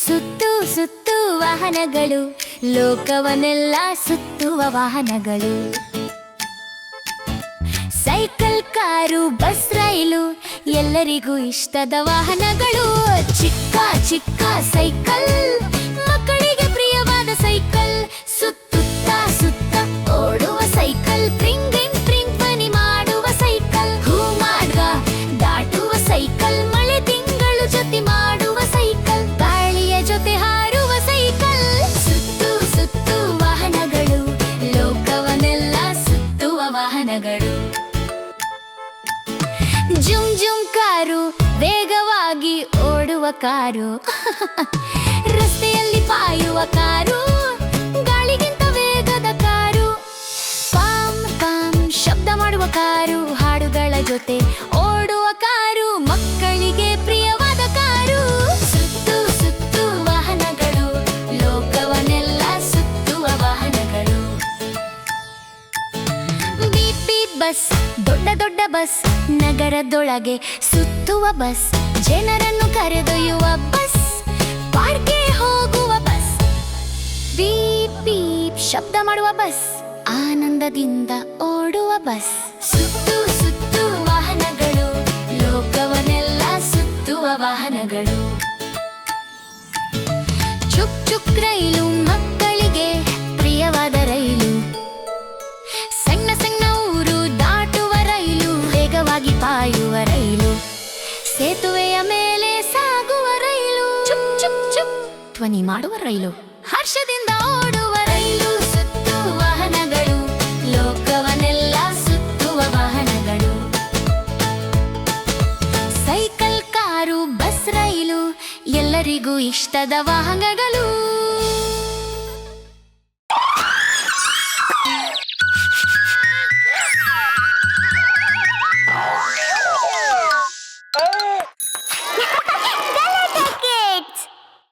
ಸುತ್ತು ಸುತ್ತು ವಾಹನಗಳು, ಲೋಕವನ್ನೆಲ್ಲ ಸುತ್ತುವ ವಾಹನಗಳು. ಸೈಕಲ್, ಕಾರು, ಬಸ್, ರೈಲು ಎಲ್ಲರಿಗೂ ಇಷ್ಟದ ವಾಹನಗಳು. ಚಿಕ್ಕ ಚಿಕ್ಕ ಸೈಕಲ್, ಮಕ್ಕಳಿಗೆ ಪ್ರಿಯವಾದ ಸೈಕಲ್. ಸುತ್ತುತ್ತಾ ಸುತ್ತ ಓಡುವ ಸೈಕಲ್, ಪ್ರಿಂಗಿಂಗ್ ಪ್ರಿಂಗ್ ಧ್ವನಿ ಮಾಡುವ ಸೈಕಲ್. ಹೂಮಾರ್ಗ ದಾಟುವ ಸೈಕಲ್, ಮಳೆ ತಿಂಗಳು ಜೊತೆ ಮಾಡುವ ಸೈಕಲ್. ಗಾಳಿಯ ಜೊತೆ ಹಾರುವ ಸೈಕಲ್. ಸುತ್ತು ಸುತ್ತು ವಾಹನಗಳು, ಲೋಕವನ್ನೆಲ್ಲ ಸುತ್ತುವ ವಾಹನಗಳು. ಜುಮ್ ಜುಮ್ ಕಾರು, ವೇಗವಾಗಿ ಓಡುವ ಕಾರು. ರಸ್ತೆಯಲ್ಲಿ ಪಾಯುವ ಕಾರು, ಗಾಳಿಗಿಂತ ವೇಗದ ಕಾರು. ಪಾಮ್ ಪಾಮ್ ಶಬ್ದ ಮಾಡುವ ಕಾರು, ಹಾಡುಗಳ ಜೊತೆ ಓಡುವ ಕಾರು, ಮಕ್ಕಳಿಗೆ ಪ್ರಿಯವಾದ ಕಾರು. ಸುತ್ತು ಸುತ್ತು ವಾಹನಗಳು, ಲೋಕವನ್ನೆಲ್ಲ ಸುತ್ತುವ ವಾಹನಗಳು. ಬೀಪ್ ಬೀಪ್ ಬಸ್, ದೊಡ್ಡ ದೊಡ್ಡ ಬಸ್, ನಗರದೊಳಗೆ ಸುತ್ತುವ ಬಸ್. ಜನರನ್ನು ಕರೆದೊಯ್ಯುವ ಬಸ್, ಪಾರ್ಕ್ಗೆ ಹೋಗುವ ಬಸ್. ಬೀಪ್ ಬೀಪ್ ಶಬ್ದ ಮಾಡುವ ಬಸ್, ಆನಂದದಿಂದ ಓಡುವ ಬಸ್. ಸುತ್ತು ಸುತ್ತು ವಾಹನಗಳು, ಲೋಕವನ್ನೆಲ್ಲ ಸುತ್ತುವ ವಾಹನಗಳು. ಚುಕ್ ಚುಕ್ ರೈಲು, ಮಕ್ಕಳಿಗೆ ಪ್ರಿಯವಾದ ರೈಲು. ಸಣ್ಣ ಸಣ್ಣ ಊರು ದಾಟುವ ರೈಲು, ವೇಗವಾಗಿ ಪಾಯುವ ರೈಲು. ಸೇತುವೆಯ ಮೇಲೆ ಸಾಗುವ ರೈಲು, ಚುಪ್ ಚುಪ್ ಚುಪ್ ಧ್ವನಿ ಮಾಡುವ ರೈಲು. ಹರ್ಷದಿಂದ ಓಡುವ ರೈಲು. ಸುತ್ತು ವಾಹನಗಳು, ಲೋಕವನ್ನೆಲ್ಲ ಸುತ್ತುವ ವಾಹನಗಳು. ಸೈಕಲ್, ಕಾರು, ಬಸ್, ರೈಲು ಎಲ್ಲರಿಗೂ ಇಷ್ಟದ ವಾಹನಗಳು.